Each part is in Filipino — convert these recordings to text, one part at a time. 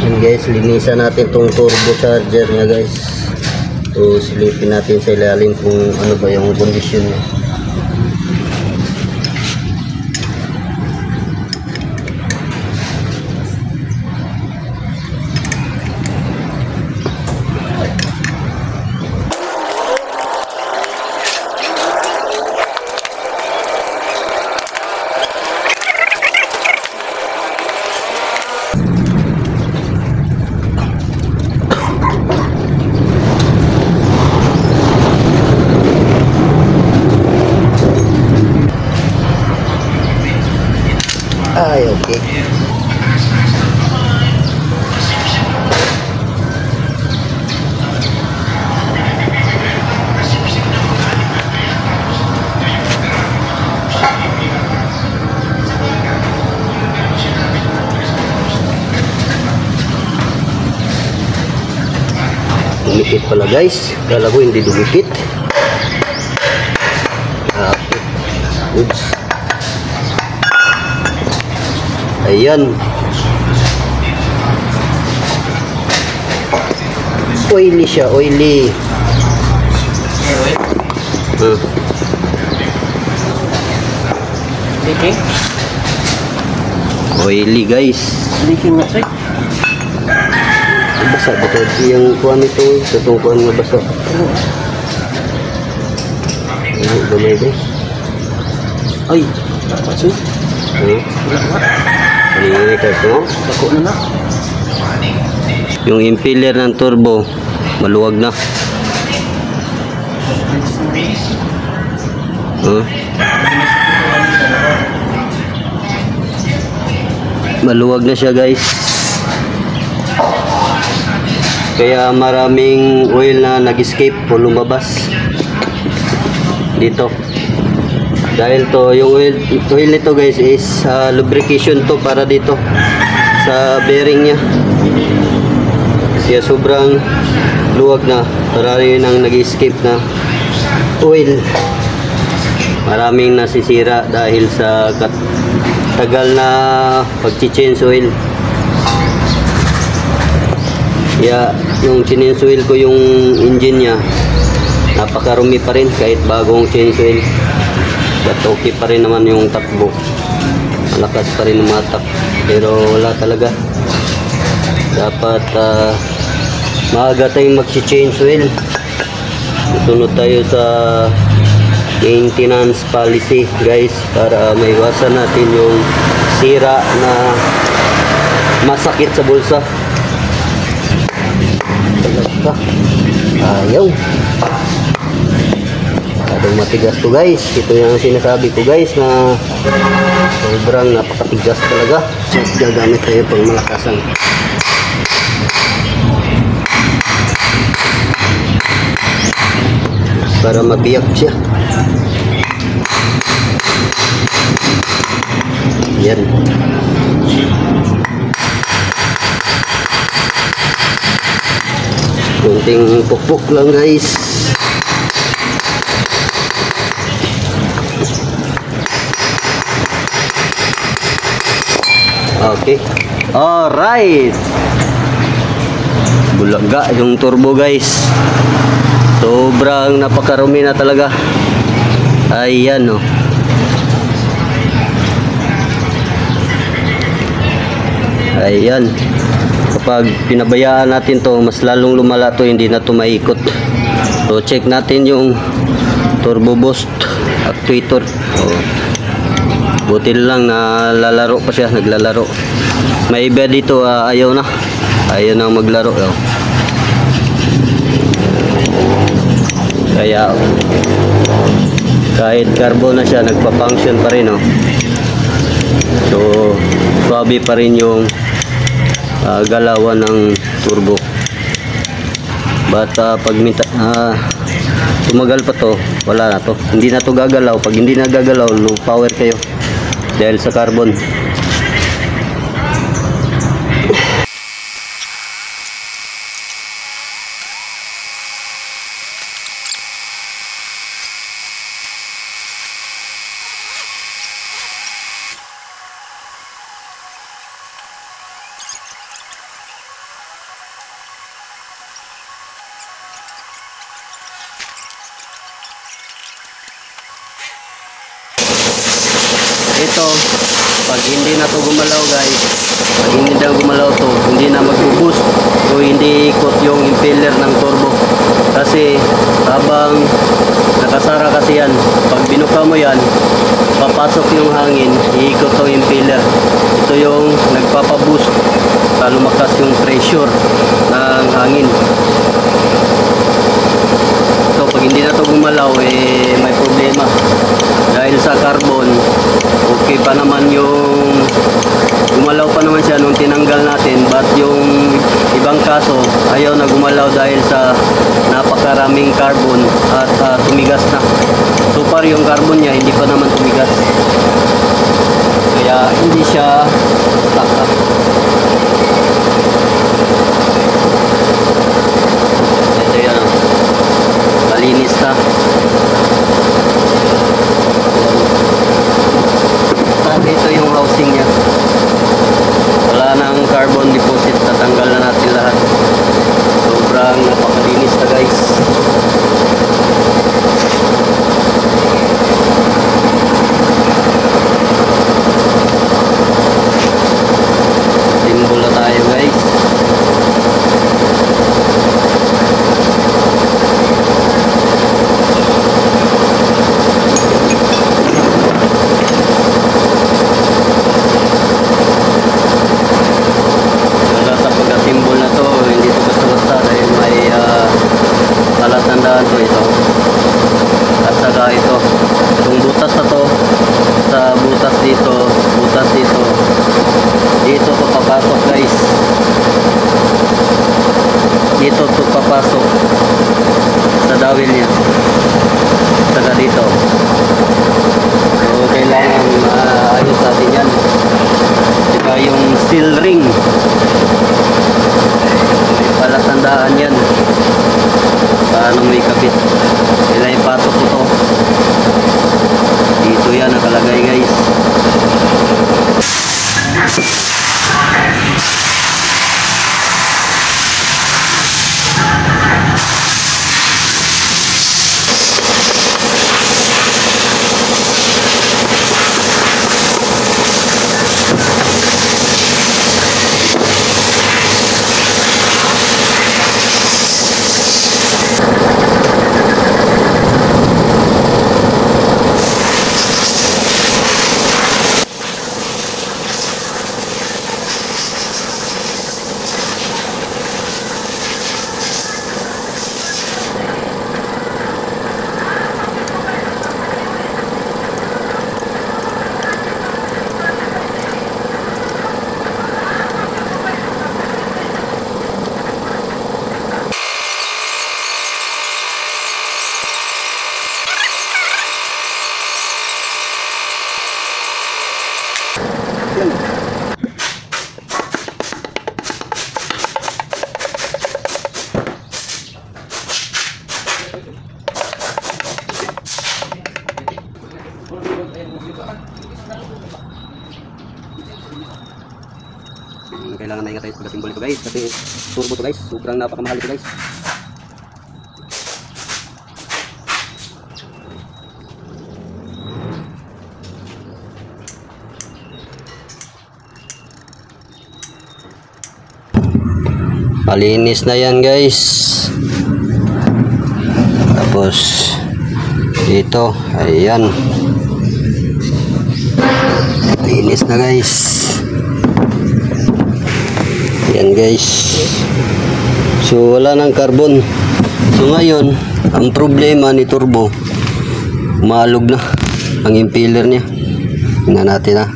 Yan guys, linisan natin tong turbocharger niya guys. So silipin natin sa ilalim kung ano ba yung kondisyon niya. Ay, okay. Dumikit pala guys. Kala ko hindi dumikit. Okay. Oops. Ayan. Oily siya, oily. Leaking? Oily guys. Leaking na sir? Basa ba ito? Yung kuha nito, itong kuha nga basa. Ay, gamay guys. Ay, dapat sir? Wala nga. Kanina ito. Dako na na. Yung impeller ng turbo, maluwag na. Maluwag na siya guys. Kaya maraming oil na nag-escape o lumabas dito. Dahil to, yung oil nito guys is lubrication to para dito sa bearing nya. Kaya sobrang luwag na, marami nang nag-escape na oil. Maraming nasisira dahil sa tagal na pag-change oil. Kaya yung change oil ko yung engine nya, napakarumi pa rin kahit bagong change oil. But okay pa rin naman yung takbo, malakas pa rin umatak, pero wala talaga. Dapat maaga tayong mag-change oil. Susunod tayo sa maintenance policy guys, para maiwasan natin yung sira na masakit sa bulsa. Talaga ayaw. Adong matigas to guys. Ito yung sinasabi ko guys, na sobrang napakatigas talaga. So gagamit tayo pang malakasan. Para mabiyak siya. Yan. Kunting pukpuk lang guys. Okay. Alright. Bulaga yung turbo guys. Sobrang napakarumi na talaga. Ayan oh. Ayan. Kapag pinabayaan natin to, mas lalong lumala to, hindi na to maikot. So check natin yung turbo boost actuator. Oh. Buti lang na lalaro pa siya, naglalaro. May iba dito ayaw na. Ayaw na maglaro. Oh. Kaya kahit carbo na siya, nagpa-function pa rin oh. So swabe pa rin yung galawan ng turbo. But pag tumagal pa to, wala na to. Hindi na to gagalaw. Pag hindi na gagalaw, low power kayo dahil sa carbon. ito, pag hindi na to gumalaw guys, pag hindi na gumalaw to, hindi na mag-boost o hindi ikot yung impeller ng turbo. Kasi habang nakasara kasi yan, pag binuka mo yan, papasok yung hangin, iikot to impeller. Ito yung nagpapaboost para lumakas yung pressure ng hangin. So pag hindi na to gumalaw, may problema. Dahil sa carbon, okay pa naman yung gumalaw pa naman siya nung tinanggal natin, but yung ibang kaso ayaw na gumalaw dahil sa napakaraming carbon at tumigas na. So far yung carbon niya hindi pa naman tumigas, kaya hindi siya stuck up. Ito yan, malinis na. At ito yung housing niya, wala nang carbon deposit, tatanggal na natin lahat. Sobrang napakalinis na guys. Simbol na tayo guys. Simbol na to, hindi to basta-basta dahil may palatandaan to ito. At saka ito, itong butas na to, sa butas dito, dito to papasok guys. Dito to papasok sa dawil niya. Saka dito. So kailangan maayos natin yan. Saka yung seal ring, palatandaan yan paano may kapit. Kailangan ipasok ito dito, yan nakalagay guys. Kailangan na ingat tayo sa simbol ito guys, kasi turbo to guys, sobrang napakamahal ito guys. Malinis na yan guys. Tapos dito, ayan, malinis na guys. Yan guys. So wala nang carbon. So ngayon, ang problema ni turbo, maalog na ang impeller niya. Tingnan natin ha.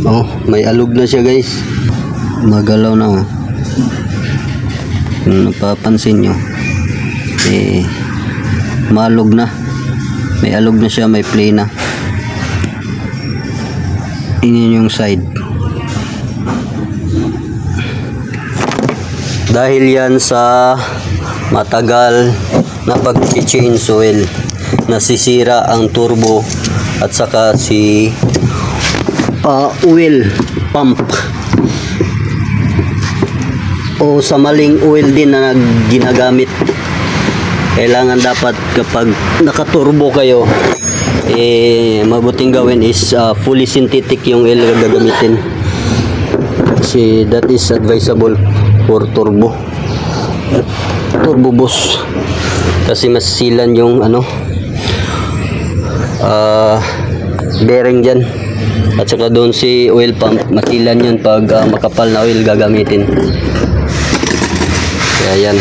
Oh, may alog na siya guys. Magalaw na. Kung napapansin nyo, maalog na. May alog na siya, may play na. Tingnan yung side. Dahil yan sa matagal na pag-change oil, nasisira ang turbo at saka si oil pump, o sa maling oil din na ginagamit. Kailangan dapat kapag nakaturbo kayo, mabuting gawin is fully synthetic yung oil na gagamitin. Kasi that is advisable for turbo boss. Kasi mas silan yung bearing dyan. At saka doon si oil pump, masilan yun pag makapal na oil gagamitin. Kaya yan.